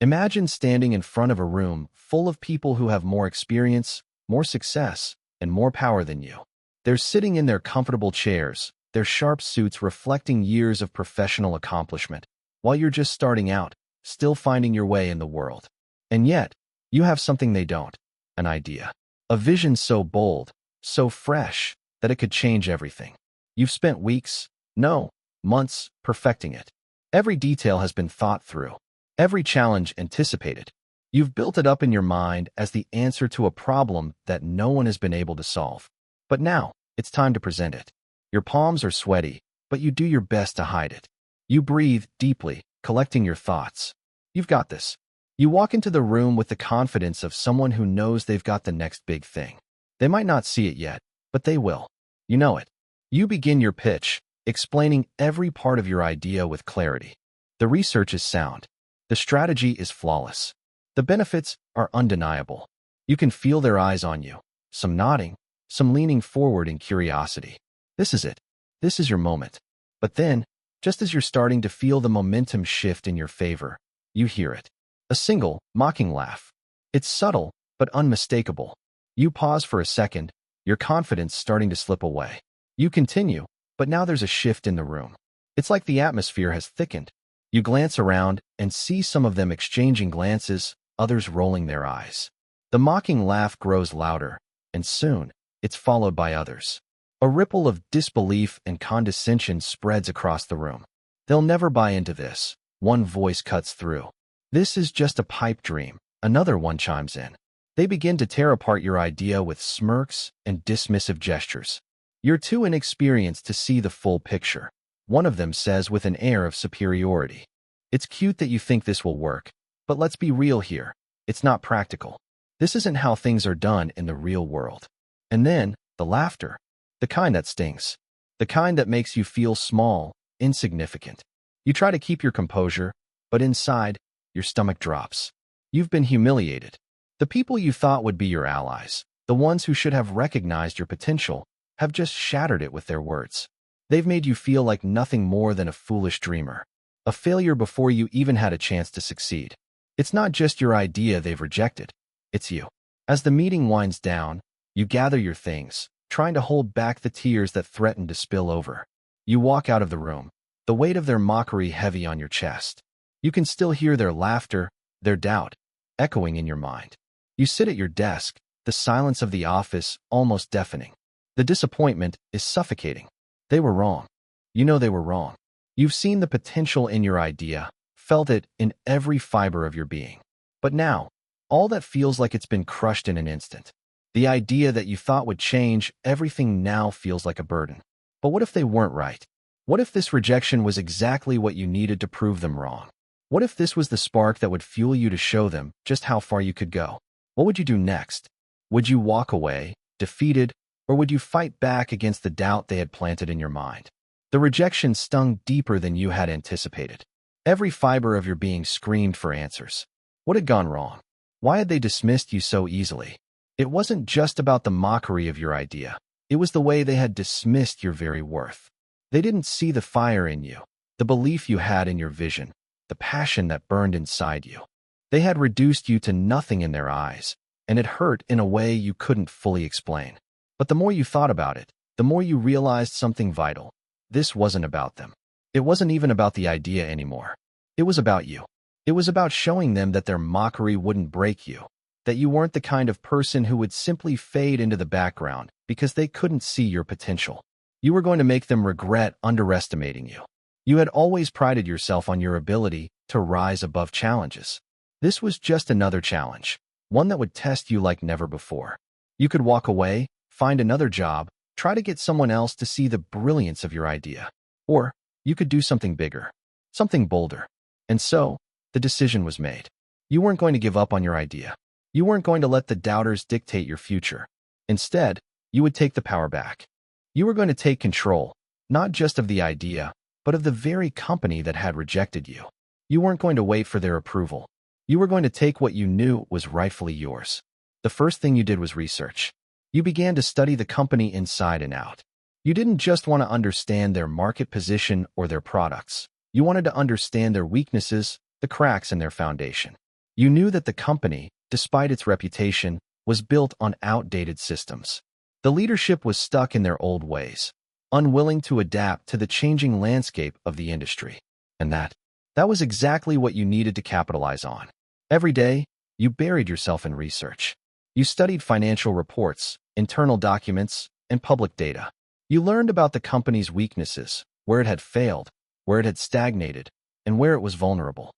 Imagine standing in front of a room full of people who have more experience, more success, and more power than you. They're sitting in their comfortable chairs, their sharp suits reflecting years of professional accomplishment, while you're just starting out, still finding your way in the world. And yet, you have something they don't, an idea. A vision so bold, so fresh, that it could change everything. You've spent weeks, no, months, perfecting it. Every detail has been thought through, every challenge anticipated. You've built it up in your mind as the answer to a problem that no one has been able to solve. But now, it's time to present it. Your palms are sweaty, but you do your best to hide it. You breathe deeply, collecting your thoughts. You've got this. You walk into the room with the confidence of someone who knows they've got the next big thing. They might not see it yet, but they will. You know it. You begin your pitch, explaining every part of your idea with clarity. The research is sound. The strategy is flawless. The benefits are undeniable. You can feel their eyes on you, some nodding, some leaning forward in curiosity. This is it. This is your moment. But then, just as you're starting to feel the momentum shift in your favor, you hear it. A single, mocking laugh. It's subtle, but unmistakable. You pause for a second, your confidence starting to slip away. You continue, but now there's a shift in the room. It's like the atmosphere has thickened. You glance around and see some of them exchanging glances, others rolling their eyes. The mocking laugh grows louder, and soon, it's followed by others. A ripple of disbelief and condescension spreads across the room. They'll never buy into this, one voice cuts through. This is just a pipe dream, another one chimes in. They begin to tear apart your idea with smirks and dismissive gestures. You're too inexperienced to see the full picture. One of them says with an air of superiority. It's cute that you think this will work, but let's be real here. It's not practical. This isn't how things are done in the real world. And then, the laughter. The kind that stings. The kind that makes you feel small, insignificant. You try to keep your composure, but inside, your stomach drops. You've been humiliated. The people you thought would be your allies, the ones who should have recognized your potential, have just shattered it with their words. They've made you feel like nothing more than a foolish dreamer, a failure before you even had a chance to succeed. It's not just your idea they've rejected, it's you. As the meeting winds down, you gather your things, trying to hold back the tears that threaten to spill over. You walk out of the room, the weight of their mockery heavy on your chest. You can still hear their laughter, their doubt, echoing in your mind. You sit at your desk, the silence of the office almost deafening. The disappointment is suffocating. They were wrong. You know they were wrong. You've seen the potential in your idea, felt it in every fiber of your being. But now, all that feels like it's been crushed in an instant. The idea that you thought would change everything now feels like a burden. But what if they weren't right? What if this rejection was exactly what you needed to prove them wrong? What if this was the spark that would fuel you to show them just how far you could go? What would you do next? Would you walk away, defeated, or would you fight back against the doubt they had planted in your mind? The rejection stung deeper than you had anticipated. Every fiber of your being screamed for answers. What had gone wrong? Why had they dismissed you so easily? It wasn't just about the mockery of your idea. It was the way they had dismissed your very worth. They didn't see the fire in you, the belief you had in your vision, the passion that burned inside you. They had reduced you to nothing in their eyes, and it hurt in a way you couldn't fully explain. But the more you thought about it, the more you realized something vital. This wasn't about them. It wasn't even about the idea anymore. It was about you. It was about showing them that their mockery wouldn't break you, that you weren't the kind of person who would simply fade into the background because they couldn't see your potential. You were going to make them regret underestimating you. You had always prided yourself on your ability to rise above challenges. This was just another challenge, one that would test you like never before. You could walk away, find another job, try to get someone else to see the brilliance of your idea. Or you could do something bigger, something bolder. And so, the decision was made. You weren't going to give up on your idea. You weren't going to let the doubters dictate your future. Instead, you would take the power back. You were going to take control, not just of the idea, but of the very company that had rejected you. You weren't going to wait for their approval. You were going to take what you knew was rightfully yours. The first thing you did was research. You began to study the company inside and out. You didn't just want to understand their market position or their products. You wanted to understand their weaknesses, the cracks in their foundation. You knew that the company, despite its reputation, was built on outdated systems. The leadership was stuck in their old ways, unwilling to adapt to the changing landscape of the industry. And that was exactly what you needed to capitalize on. Every day, you buried yourself in research. You studied financial reports, internal documents, and public data. You learned about the company's weaknesses, where it had failed, where it had stagnated, and where it was vulnerable.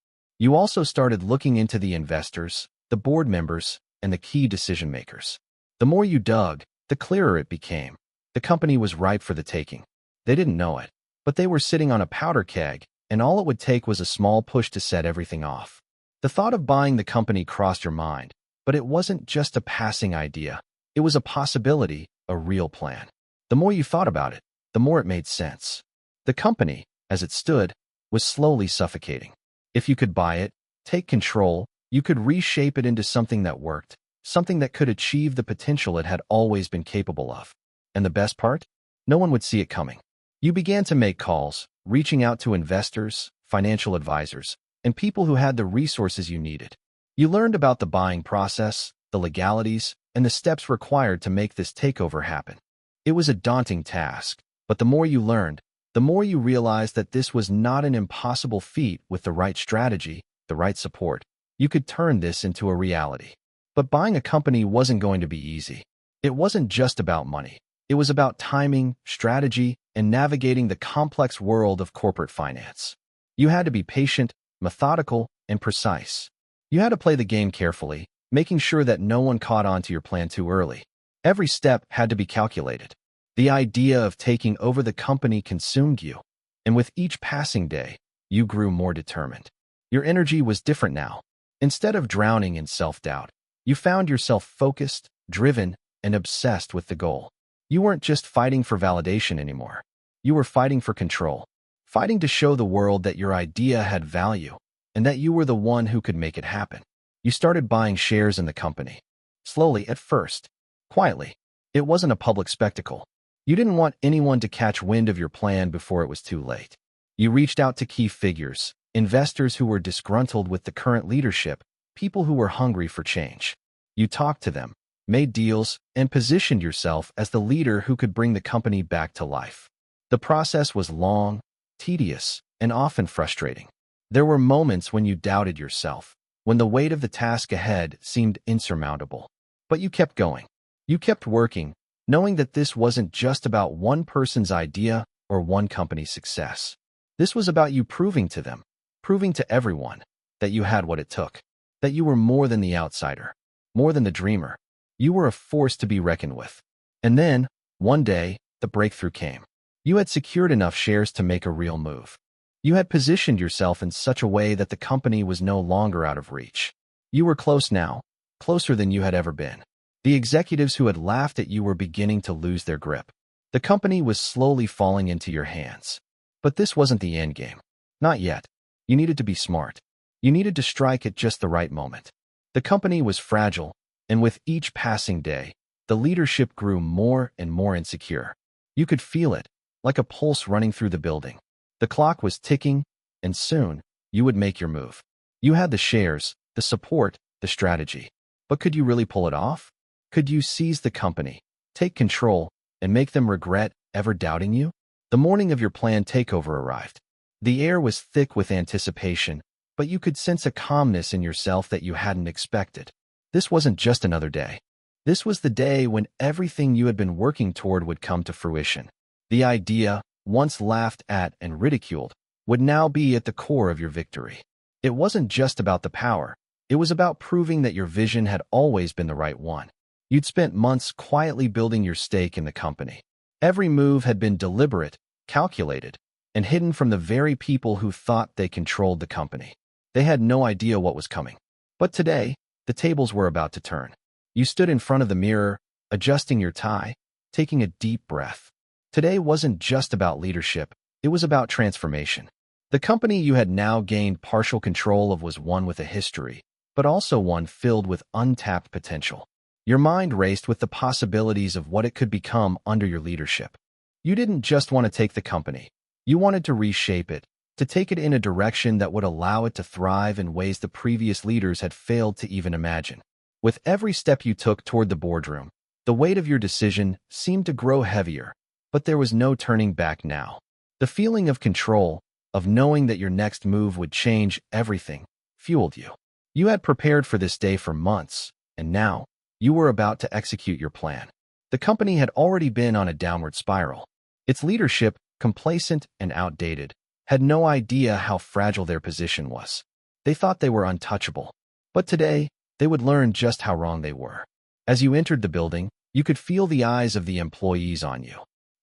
You also started looking into the investors, the board members, and the key decision-makers. The more you dug, the clearer it became. The company was ripe for the taking. They didn't know it, but they were sitting on a powder keg, and all it would take was a small push to set everything off. The thought of buying the company crossed your mind, but it wasn't just a passing idea. It was a possibility, a real plan. The more you thought about it, the more it made sense. The company, as it stood, was slowly suffocating. If you could buy it, take control, you could reshape it into something that worked, something that could achieve the potential it had always been capable of. And the best part? No one would see it coming. You began to make calls, reaching out to investors, financial advisors, and people who had the resources you needed. You learned about the buying process, the legalities, and the steps required to make this takeover happen. It was a daunting task, but the more you learned, the more you realized that this was not an impossible feat. With the right strategy, the right support, you could turn this into a reality. But buying a company wasn't going to be easy. It wasn't just about money. It was about timing, strategy, and navigating the complex world of corporate finance. You had to be patient, methodical, and precise. You had to play the game carefully, making sure that no one caught on to your plan too early. Every step had to be calculated. The idea of taking over the company consumed you, and with each passing day, you grew more determined. Your energy was different now. Instead of drowning in self-doubt, you found yourself focused, driven, and obsessed with the goal. You weren't just fighting for validation anymore. You were fighting for control, fighting to show the world that your idea had value and that you were the one who could make it happen. You started buying shares in the company. Slowly at first, quietly. It wasn't a public spectacle. You didn't want anyone to catch wind of your plan before it was too late. You reached out to key figures, investors who were disgruntled with the current leadership, people who were hungry for change. You talked to them, made deals, and positioned yourself as the leader who could bring the company back to life. The process was long, tedious, and often frustrating. There were moments when you doubted yourself, when the weight of the task ahead seemed insurmountable. But you kept going. You kept working, knowing that this wasn't just about one person's idea or one company's success. This was about you proving to them, proving to everyone, that you had what it took, that you were more than the outsider, more than the dreamer. You were a force to be reckoned with. And then, one day, the breakthrough came. You had secured enough shares to make a real move. You had positioned yourself in such a way that the company was no longer out of reach. You were close now, closer than you had ever been. The executives who had laughed at you were beginning to lose their grip. The company was slowly falling into your hands. But this wasn't the end game. Not yet. You needed to be smart. You needed to strike at just the right moment. The company was fragile, and with each passing day, the leadership grew more and more insecure. You could feel it, like a pulse running through the building. The clock was ticking, and soon, you would make your move. You had the shares, the support, the strategy. But could you really pull it off? Could you seize the company, take control, and make them regret ever doubting you? The morning of your planned takeover arrived. The air was thick with anticipation, but you could sense a calmness in yourself that you hadn't expected. This wasn't just another day. This was the day when everything you had been working toward would come to fruition. The idea, once laughed at and ridiculed, would now be at the core of your victory. It wasn't just about the power. It was about proving that your vision had always been the right one. You'd spent months quietly building your stake in the company. Every move had been deliberate, calculated, and hidden from the very people who thought they controlled the company. They had no idea what was coming. But today, the tables were about to turn. You stood in front of the mirror, adjusting your tie, taking a deep breath. Today wasn't just about leadership, it was about transformation. The company you had now gained partial control of was one with a history, but also one filled with untapped potential. Your mind raced with the possibilities of what it could become under your leadership. You didn't just want to take the company. You wanted to reshape it, to take it in a direction that would allow it to thrive in ways the previous leaders had failed to even imagine. With every step you took toward the boardroom, the weight of your decision seemed to grow heavier, but there was no turning back now. The feeling of control, of knowing that your next move would change everything, fueled you. You had prepared for this day for months, and now, you were about to execute your plan. The company had already been on a downward spiral. Its leadership, complacent and outdated, had no idea how fragile their position was. They thought they were untouchable. But today, they would learn just how wrong they were. As you entered the building, you could feel the eyes of the employees on you.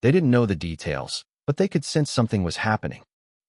They didn't know the details, but they could sense something was happening.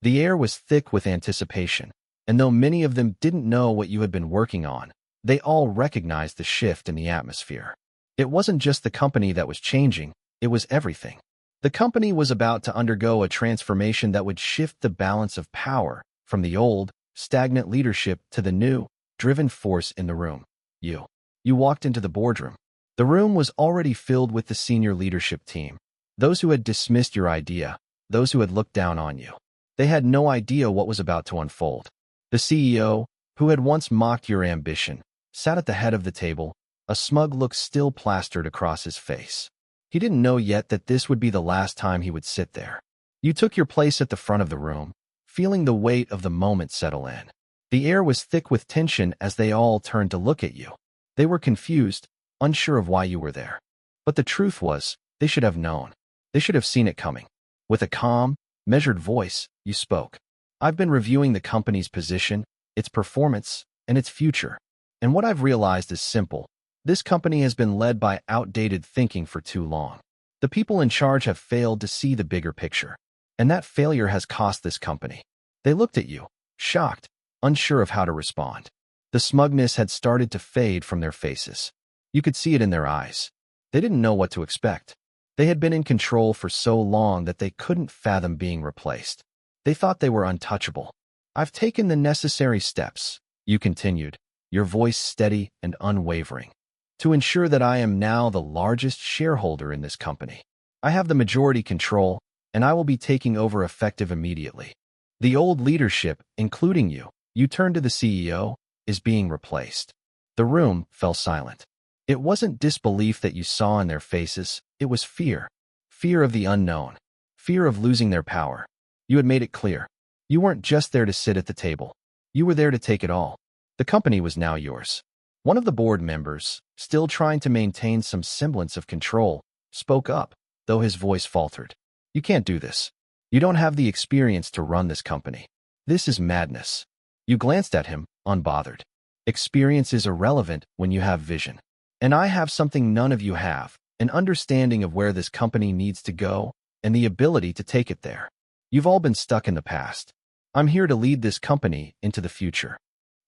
The air was thick with anticipation, and though many of them didn't know what you had been working on, they all recognized the shift in the atmosphere. It wasn't just the company that was changing, it was everything. The company was about to undergo a transformation that would shift the balance of power from the old, stagnant leadership to the new, driven force in the room. You walked into the boardroom. The room was already filled with the senior leadership team, those who had dismissed your idea, those who had looked down on you. They had no idea what was about to unfold. The CEO, who had once mocked your ambition, sat at the head of the table, a smug look still plastered across his face. He didn't know yet that this would be the last time he would sit there. You took your place at the front of the room, feeling the weight of the moment settle in. The air was thick with tension as they all turned to look at you. They were confused, unsure of why you were there. But the truth was, they should have known. They should have seen it coming. With a calm, measured voice, you spoke. I've been reviewing the company's position, its performance, and its future. And what I've realized is simple. This company has been led by outdated thinking for too long. The people in charge have failed to see the bigger picture. And that failure has cost this company. They looked at you, shocked, unsure of how to respond. The smugness had started to fade from their faces. You could see it in their eyes. They didn't know what to expect. They had been in control for so long that they couldn't fathom being replaced. They thought they were untouchable. I've taken the necessary steps, you continued, your voice steady and unwavering, to ensure that I am now the largest shareholder in this company. I have the majority control, and I will be taking over effective immediately. The old leadership, including you turned to the CEO, is being replaced. The room fell silent. It wasn't disbelief that you saw in their faces, it was fear. Fear of the unknown. Fear of losing their power. You had made it clear. You weren't just there to sit at the table. You were there to take it all. The company was now yours. One of the board members, still trying to maintain some semblance of control, spoke up, though his voice faltered. You can't do this. You don't have the experience to run this company. This is madness. You glanced at him, unbothered. Experience is irrelevant when you have vision. And I have something none of you have, an understanding of where this company needs to go and the ability to take it there. You've all been stuck in the past. I'm here to lead this company into the future.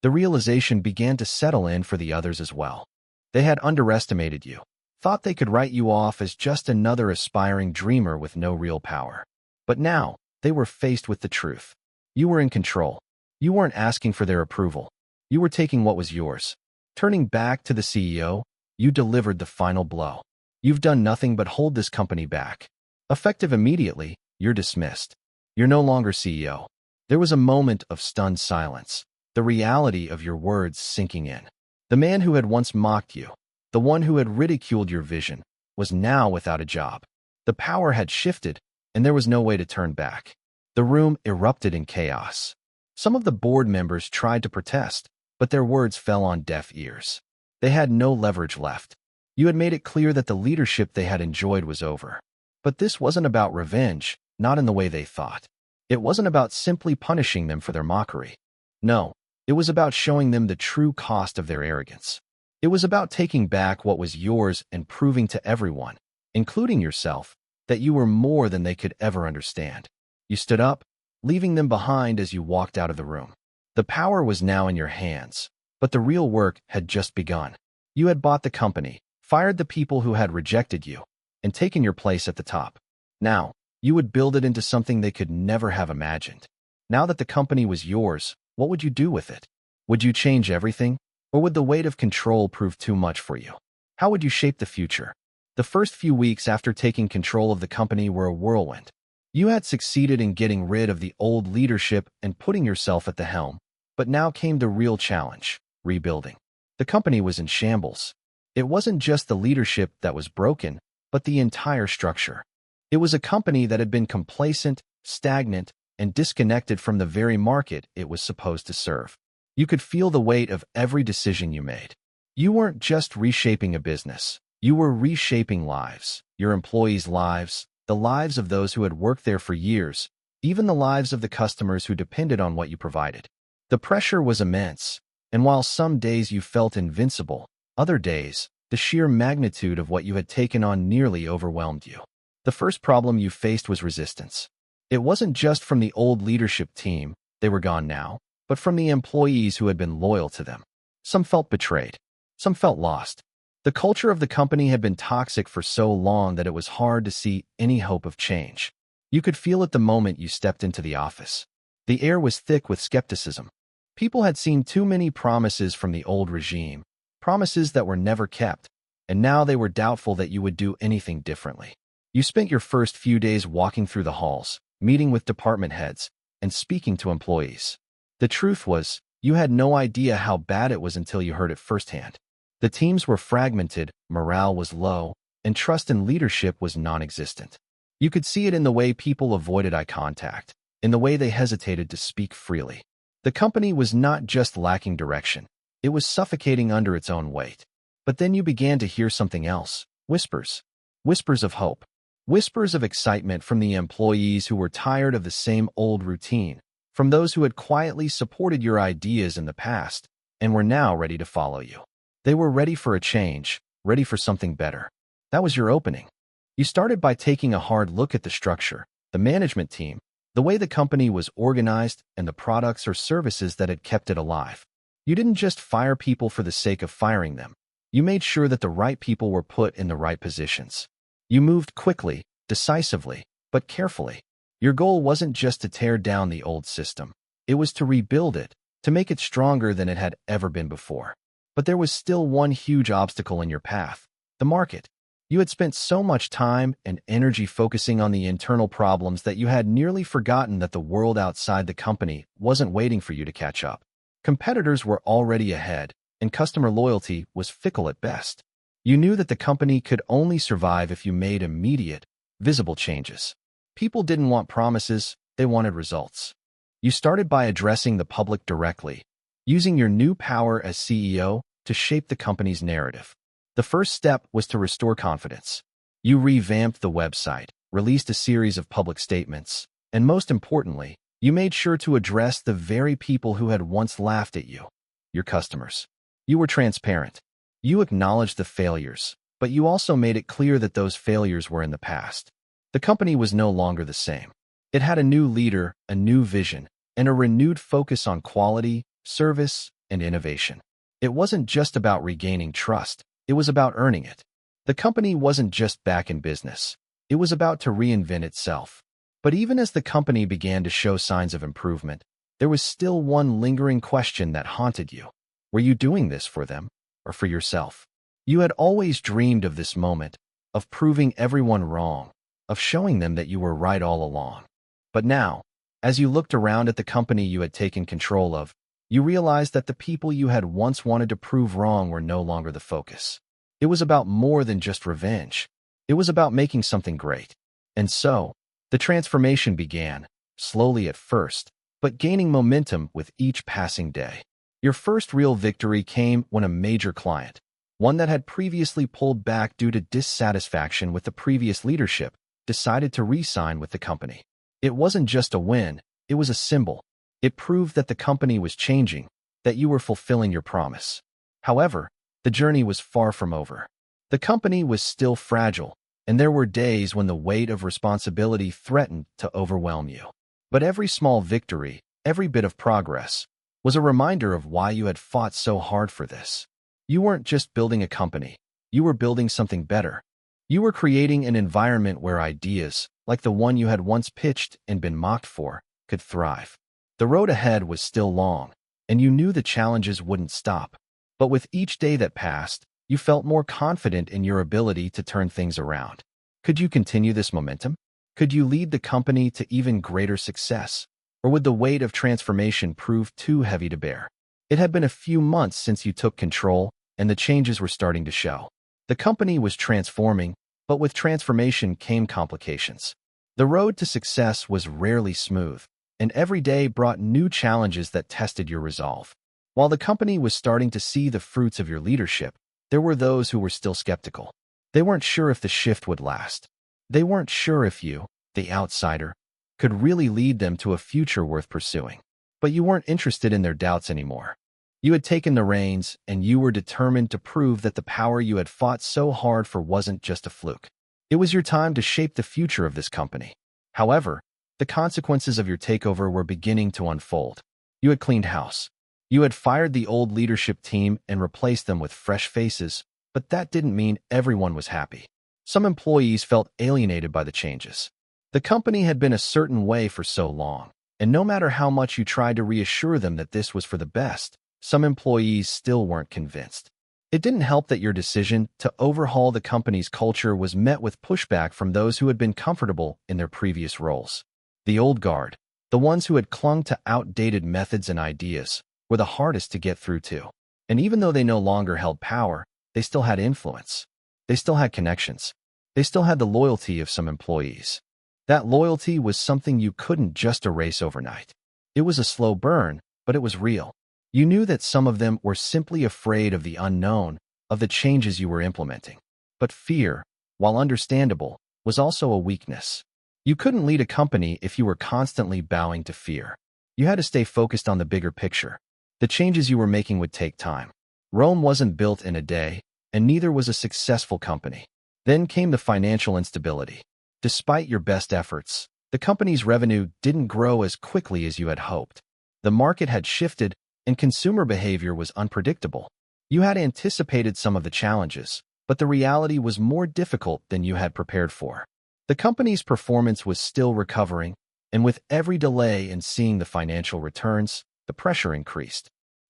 The realization began to settle in for the others as well. They had underestimated you, thought they could write you off as just another aspiring dreamer with no real power. But now, they were faced with the truth. You were in control. You weren't asking for their approval. You were taking what was yours. Turning back to the CEO, you delivered the final blow. You've done nothing but hold this company back. Effective immediately, you're dismissed. You're no longer CEO. There was a moment of stunned silence, the reality of your words sinking in. The man who had once mocked you, the one who had ridiculed your vision, was now without a job. The power had shifted, and there was no way to turn back. The room erupted in chaos. Some of the board members tried to protest, but their words fell on deaf ears. They had no leverage left. You had made it clear that the leadership they had enjoyed was over. But this wasn't about revenge, not in the way they thought. It wasn't about simply punishing them for their mockery. No, it was about showing them the true cost of their arrogance. It was about taking back what was yours and proving to everyone, including yourself, that you were more than they could ever understand. You stood up, leaving them behind as you walked out of the room. The power was now in your hands, but the real work had just begun. You had bought the company, fired the people who had rejected you, and taken your place at the top. Now, you would build it into something they could never have imagined. Now that the company was yours, what would you do with it? Would you change everything, or would the weight of control prove too much for you? How would you shape the future? The first few weeks after taking control of the company were a whirlwind. You had succeeded in getting rid of the old leadership and putting yourself at the helm, but now came the real challenge: rebuilding. The company was in shambles. It wasn't just the leadership that was broken, but the entire structure. It was a company that had been complacent, stagnant, and disconnected from the very market it was supposed to serve. You could feel the weight of every decision you made. You weren't just reshaping a business. You were reshaping lives, your employees' lives, the lives of those who had worked there for years, even the lives of the customers who depended on what you provided. The pressure was immense, and while some days you felt invincible, other days, the sheer magnitude of what you had taken on nearly overwhelmed you. The first problem you faced was resistance. It wasn't just from the old leadership team, they were gone now, but from the employees who had been loyal to them. Some felt betrayed. Some felt lost. The culture of the company had been toxic for so long that it was hard to see any hope of change. You could feel it the moment you stepped into the office. The air was thick with skepticism. People had seen too many promises from the old regime, promises that were never kept, and now they were doubtful that you would do anything differently. You spent your first few days walking through the halls, meeting with department heads, and speaking to employees. The truth was, you had no idea how bad it was until you heard it firsthand. The teams were fragmented, morale was low, and trust in leadership was non-existent. You could see it in the way people avoided eye contact, in the way they hesitated to speak freely. The company was not just lacking direction, it was suffocating under its own weight. But then you began to hear something else: whispers. Whispers of hope. Whispers of excitement from the employees who were tired of the same old routine, from those who had quietly supported your ideas in the past and were now ready to follow you. They were ready for a change, ready for something better. That was your opening. You started by taking a hard look at the structure, the management team, the way the company was organized, and the products or services that had kept it alive. You didn't just fire people for the sake of firing them. You made sure that the right people were put in the right positions. You moved quickly, decisively, but carefully. Your goal wasn't just to tear down the old system. It was to rebuild it, to make it stronger than it had ever been before. But there was still one huge obstacle in your path: the market. You had spent so much time and energy focusing on the internal problems that you had nearly forgotten that the world outside the company wasn't waiting for you to catch up. Competitors were already ahead, and customer loyalty was fickle at best. You knew that the company could only survive if you made immediate, visible changes. People didn't want promises, they wanted results. You started by addressing the public directly, using your new power as CEO to shape the company's narrative. The first step was to restore confidence. You revamped the website, released a series of public statements, and most importantly, you made sure to address the very people who had once laughed at you: your customers. You were transparent. You acknowledged the failures, but you also made it clear that those failures were in the past. The company was no longer the same. It had a new leader, a new vision, and a renewed focus on quality, service, and innovation. It wasn't just about regaining trust, it was about earning it. The company wasn't just back in business, it was about to reinvent itself. But even as the company began to show signs of improvement, there was still one lingering question that haunted you. Were you doing this for them, or for yourself? You had always dreamed of this moment, of proving everyone wrong, of showing them that you were right all along. But now, as you looked around at the company you had taken control of, you realized that the people you had once wanted to prove wrong were no longer the focus. It was about more than just revenge. It was about making something great. And so, the transformation began, slowly at first, but gaining momentum with each passing day. Your first real victory came when a major client, one that had previously pulled back due to dissatisfaction with the previous leadership, decided to re-sign with the company. It wasn't just a win, it was a symbol. It proved that the company was changing, that you were fulfilling your promise. However, the journey was far from over. The company was still fragile, and there were days when the weight of responsibility threatened to overwhelm you. But every small victory, every bit of progress, was a reminder of why you had fought so hard for this. You weren't just building a company, you were building something better. You were creating an environment where ideas, like the one you had once pitched and been mocked for, could thrive. The road ahead was still long, and you knew the challenges wouldn't stop. But with each day that passed, you felt more confident in your ability to turn things around. Could you continue this momentum? Could you lead the company to even greater success? Or would the weight of transformation prove too heavy to bear? It had been a few months since you took control, and the changes were starting to show. The company was transforming, but with transformation came complications. The road to success was rarely smooth, and every day brought new challenges that tested your resolve. While the company was starting to see the fruits of your leadership, there were those who were still skeptical. They weren't sure if the shift would last. They weren't sure if you, the outsider, could really lead them to a future worth pursuing. But you weren't interested in their doubts anymore. You had taken the reins, and you were determined to prove that the power you had fought so hard for wasn't just a fluke. It was your time to shape the future of this company. However, the consequences of your takeover were beginning to unfold. You had cleaned house. You had fired the old leadership team and replaced them with fresh faces, but that didn't mean everyone was happy. Some employees felt alienated by the changes. The company had been a certain way for so long, and no matter how much you tried to reassure them that this was for the best, some employees still weren't convinced. It didn't help that your decision to overhaul the company's culture was met with pushback from those who had been comfortable in their previous roles. The old guard, the ones who had clung to outdated methods and ideas, were the hardest to get through to. And even though they no longer held power, they still had influence. They still had connections. They still had the loyalty of some employees. That loyalty was something you couldn't just erase overnight. It was a slow burn, but it was real. You knew that some of them were simply afraid of the unknown, of the changes you were implementing. But fear, while understandable, was also a weakness. You couldn't lead a company if you were constantly bowing to fear. You had to stay focused on the bigger picture. The changes you were making would take time. Rome wasn't built in a day, and neither was a successful company. Then came the financial instability. Despite your best efforts, the company's revenue didn't grow as quickly as you had hoped. The market had shifted, and consumer behavior was unpredictable. You had anticipated some of the challenges, but the reality was more difficult than you had prepared for. The company's performance was still recovering, and with every delay in seeing the financial returns, the pressure increased.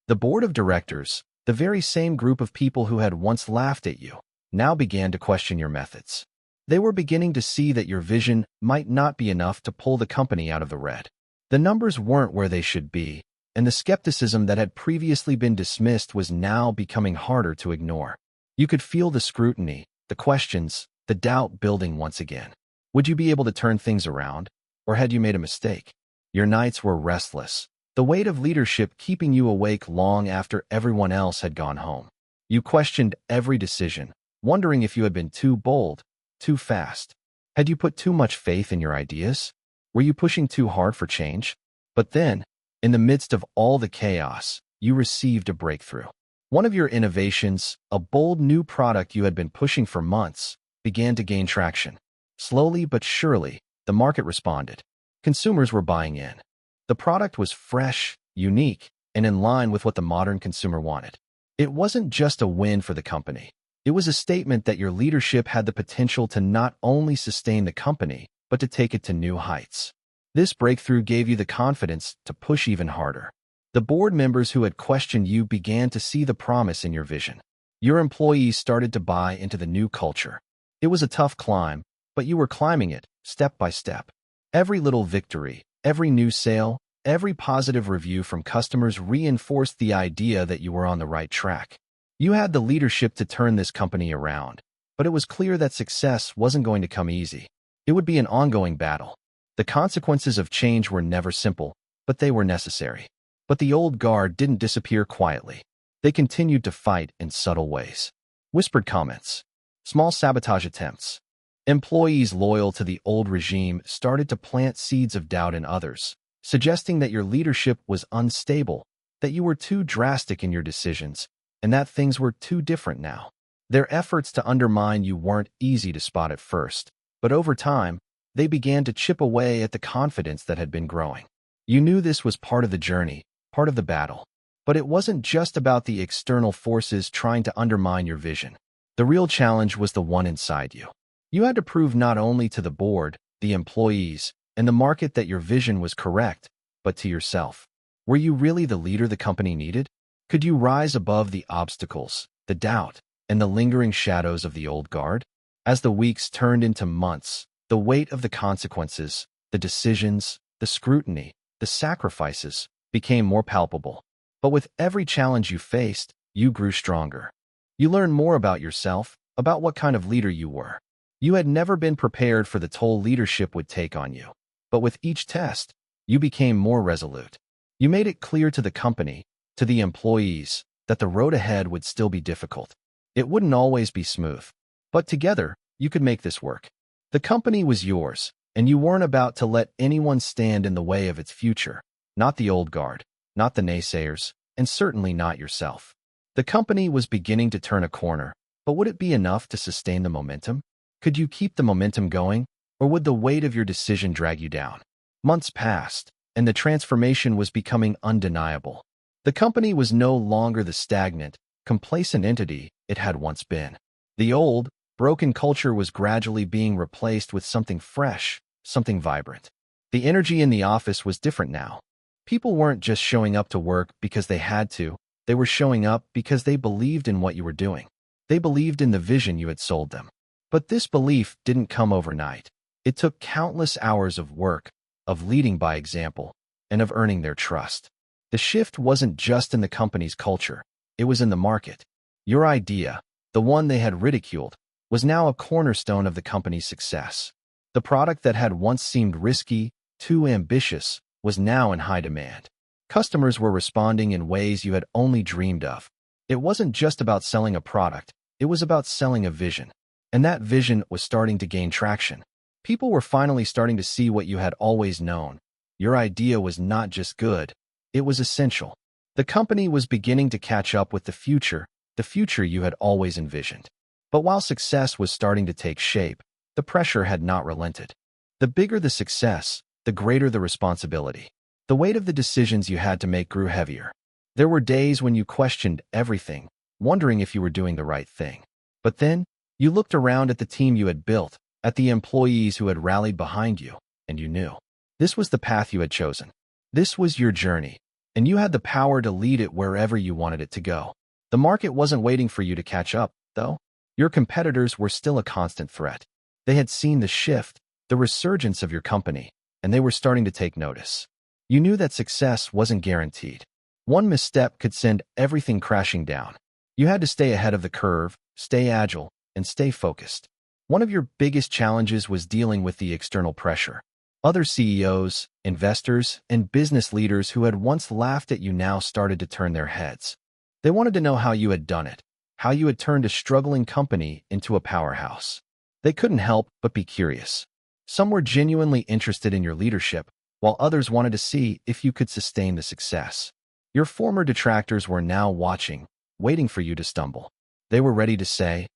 The board of directors, the very same group of people who had once laughed at you, now began to question your methods. They were beginning to see that your vision might not be enough to pull the company out of the red. The numbers weren't where they should be, and the skepticism that had previously been dismissed was now becoming harder to ignore. You could feel the scrutiny, the questions, the doubt building once again. Would you be able to turn things around, or had you made a mistake? Your nights were restless, the weight of leadership keeping you awake long after everyone else had gone home. You questioned every decision, wondering if you had been too bold, too fast. Had you put too much faith in your ideas? Were you pushing too hard for change? But then, in the midst of all the chaos, you received a breakthrough. One of your innovations, a bold new product you had been pushing for months, began to gain traction. Slowly but surely, the market responded. Consumers were buying in. The product was fresh, unique, and in line with what the modern consumer wanted. It wasn't just a win for the company. It was a statement that your leadership had the potential to not only sustain the company, but to take it to new heights. This breakthrough gave you the confidence to push even harder. The board members who had questioned you began to see the promise in your vision. Your employees started to buy into the new culture. It was a tough climb, but you were climbing it, step by step. Every little victory, every new sale, every positive review from customers reinforced the idea that you were on the right track. You had the leadership to turn this company around, but it was clear that success wasn't going to come easy. It would be an ongoing battle. The consequences of change were never simple, but they were necessary. But the old guard didn't disappear quietly. They continued to fight in subtle ways. Whispered comments, small sabotage attempts. Employees loyal to the old regime started to plant seeds of doubt in others, suggesting that your leadership was unstable, that you were too drastic in your decisions, and that things were too different now. Their efforts to undermine you weren't easy to spot at first, but over time, they began to chip away at the confidence that had been growing. You knew this was part of the journey, part of the battle. But it wasn't just about the external forces trying to undermine your vision. The real challenge was the one inside you. You had to prove not only to the board, the employees, and the market that your vision was correct, but to yourself. Were you really the leader the company needed? Could you rise above the obstacles, the doubt, and the lingering shadows of the old guard? As the weeks turned into months, The weight of the consequences, the decisions, the scrutiny, the sacrifices became more palpable. But with every challenge you faced, you grew stronger. You learned more about yourself, about what kind of leader you were. You had never been prepared for the toll leadership would take on you. But with each test, you became more resolute. You made it clear to the company, to the employees, that the road ahead would still be difficult. It wouldn't always be smooth. But together, you could make this work. The company was yours, and you weren't about to let anyone stand in the way of its future. Not the old guard, not the naysayers, and certainly not yourself. The company was beginning to turn a corner, but would it be enough to sustain the momentum? Could you keep the momentum going, or would the weight of your decision drag you down? Months passed, and the transformation was becoming undeniable. The company was no longer the stagnant, complacent entity it had once been. The old, broken culture was gradually being replaced with something fresh, something vibrant. The energy in the office was different now. People weren't just showing up to work because they had to. They were showing up because they believed in what you were doing. They believed in the vision you had sold them. But this belief didn't come overnight. It took countless hours of work, of leading by example, and of earning their trust. The shift wasn't just in the company's culture. It was in the market. Your idea, the one they had ridiculed, was now a cornerstone of the company's success. The product that had once seemed risky, too ambitious, was now in high demand. Customers were responding in ways you had only dreamed of. It wasn't just about selling a product, it was about selling a vision. And that vision was starting to gain traction. People were finally starting to see what you had always known. Your idea was not just good, it was essential. The company was beginning to catch up with the future you had always envisioned. But while success was starting to take shape, the pressure had not relented. The bigger the success, the greater the responsibility. The weight of the decisions you had to make grew heavier. There were days when you questioned everything, wondering if you were doing the right thing. But then, you looked around at the team you had built, at the employees who had rallied behind you, and you knew. This was the path you had chosen. This was your journey, and you had the power to lead it wherever you wanted it to go. The market wasn't waiting for you to catch up, though. Your competitors were still a constant threat. They had seen the shift, the resurgence of your company, and they were starting to take notice. You knew that success wasn't guaranteed. One misstep could send everything crashing down. You had to stay ahead of the curve, stay agile, and stay focused. One of your biggest challenges was dealing with the external pressure. Other CEOs, investors, and business leaders who had once laughed at you now started to turn their heads. They wanted to know how you had done it, how you had turned a struggling company into a powerhouse. They couldn't help but be curious. Some were genuinely interested in your leadership, while others wanted to see if you could sustain the success. Your former detractors were now watching, waiting for you to stumble. They were ready to say,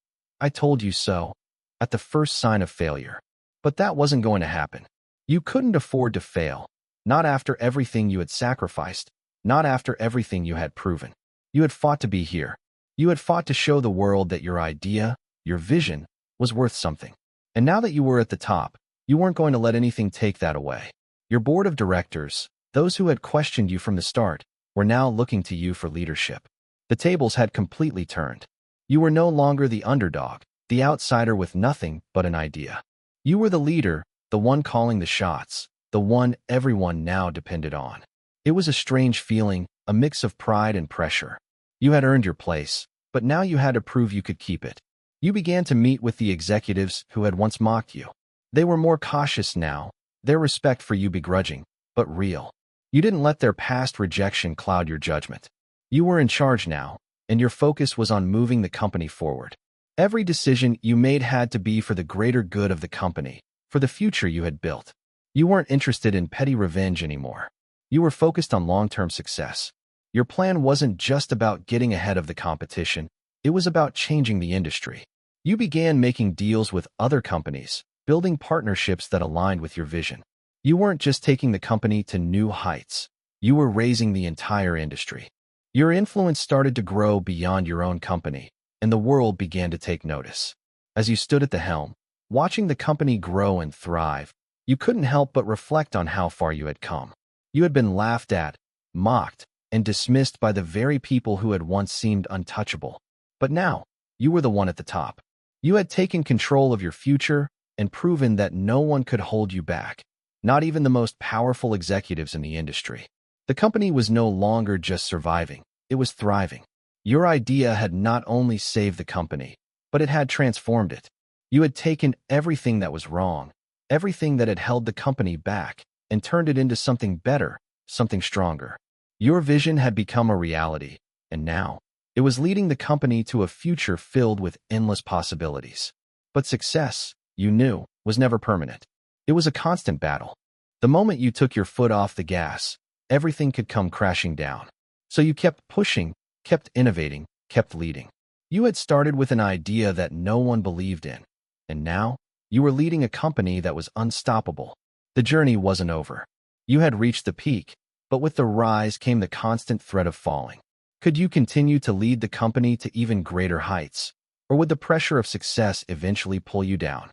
"I told you so," at the first sign of failure. But that wasn't going to happen. You couldn't afford to fail, not after everything you had sacrificed, not after everything you had proven. You had fought to be here. You had fought to show the world that your idea, your vision, was worth something. And now that you were at the top, you weren't going to let anything take that away. Your board of directors, those who had questioned you from the start, were now looking to you for leadership. The tables had completely turned. You were no longer the underdog, the outsider with nothing but an idea. You were the leader, the one calling the shots, the one everyone now depended on. It was a strange feeling, a mix of pride and pressure. You had earned your place, but now you had to prove you could keep it. You began to meet with the executives who had once mocked you. They were more cautious now, their respect for you begrudging, but real. You didn't let their past rejection cloud your judgment. You were in charge now, and your focus was on moving the company forward. Every decision you made had to be for the greater good of the company, for the future you had built. You weren't interested in petty revenge anymore. You were focused on long-term success. Your plan wasn't just about getting ahead of the competition, it was about changing the industry. You began making deals with other companies, building partnerships that aligned with your vision. You weren't just taking the company to new heights, you were raising the entire industry. Your influence started to grow beyond your own company, and the world began to take notice. As you stood at the helm, watching the company grow and thrive, you couldn't help but reflect on how far you had come. You had been laughed at, mocked, and dismissed by the very people who had once seemed untouchable. But now, you were the one at the top. You had taken control of your future, and proven that no one could hold you back, not even the most powerful executives in the industry. The company was no longer just surviving, it was thriving. Your idea had not only saved the company, but it had transformed it. You had taken everything that was wrong, everything that had held the company back, and turned it into something better, something stronger. Your vision had become a reality, and now, it was leading the company to a future filled with endless possibilities. But success, you knew, was never permanent. It was a constant battle. The moment you took your foot off the gas, everything could come crashing down. So you kept pushing, kept innovating, kept leading. You had started with an idea that no one believed in, and now, you were leading a company that was unstoppable. The journey wasn't over. You had reached the peak, but with the rise came the constant threat of falling. Could you continue to lead the company to even greater heights, or would the pressure of success eventually pull you down?